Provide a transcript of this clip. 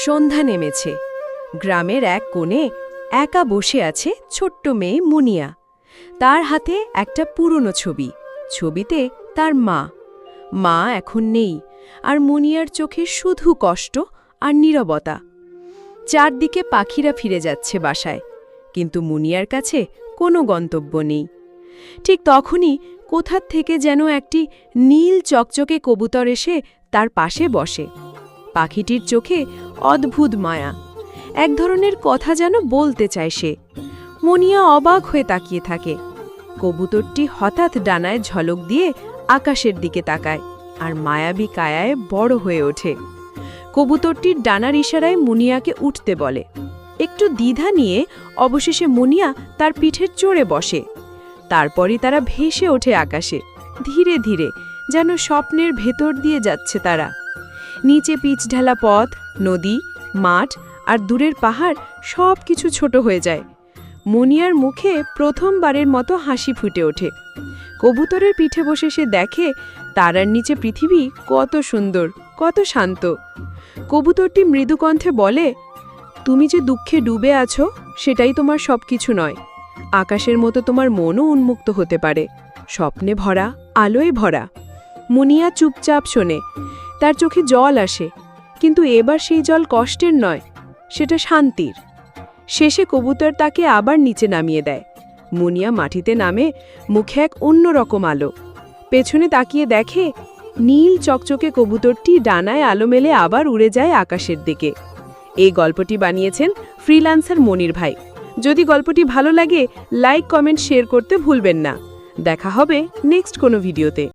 সন্ধ্যা নেমেছে। গ্রামের এক কোণে একা বসে আছে ছোট্ট মেয়ে মুনিয়া। তার হাতে একটা পুরনো ছবি। ছবিতে তার মা এখন নেই, আর মুনিয়ার চোখে শুধু কষ্ট আর নীরবতা। চারদিকে পাখিরা ফিরে যাচ্ছে বাসায়, কিন্তু মুনিয়ার কাছে কোনো গন্তব্য নেই। ঠিক তখনই কোথার থেকে যেন একটি নীল চকচকে কবুতর এসে তার পাশে বসে। পাখিটির চোখে অদ্ভুত মায়া, এক ধরনের কথা যেন বলতে চায় সে। মুনিয়া অবাক হয়ে তাকিয়ে থাকে। কবুতরটি হঠাৎ ডানায় ঝলক দিয়ে আকাশের দিকে তাকায় আর মায়াবী কায়ায় বড় হয়ে ওঠে। কবুতরটির ডানার ইশারায় মুনিয়াকে উঠতে বলে। একটু দ্বিধা নিয়ে অবশেষে মুনিয়া তার পিঠের চড়ে বসে। তারপরই তারা ভেসে ওঠে আকাশে, ধীরে ধীরে, যেন স্বপ্নের ভেতর দিয়ে যাচ্ছে তারা। নিচে পিচঢালা পথ, নদী, মাঠ আর দূরের পাহাড় সব কিছু ছোট হয়ে যায়। মুনিয়ার মুখে প্রথমবারের মতো হাসি ফুটে ওঠে। কবুতরের পিঠে বসে সে দেখে তারার নিচে পৃথিবী কত সুন্দর, কত শান্ত। কবুতরটি মৃদুকণ্ঠে বলে, তুমি যে দুঃখে ডুবে আছো সেটাই তোমার সব কিছু নয়। আকাশের মতো তোমার মনও উন্মুক্ত হতে পারে, স্বপ্নে ভরা, আলোয় ভরা। মুনিয়া চুপচাপ শোনে। তার চোখে জল আসে, কিন্তু এবার সেই জল কষ্টের নয়, সেটা শান্তির। শেষে কবুতর তাকে আবার নিচে নামিয়ে দেয়। মুনিয়া মাটিতে নামে, মুখে এক অন্যরকম আলো। পেছনে তাকিয়ে দেখে নীল চকচকে কবুতরটি ডানায় আলো মেলে আবার উড়ে যায় আকাশের দিকে। এই গল্পটি বানিয়েছেন ফ্রিল্যান্সার মনির ভাই। যদি গল্পটি ভালো লাগে, লাইক, কমেন্ট, শেয়ার করতে ভুলবেন না। দেখা হবে নেক্সট কোনো ভিডিওতে।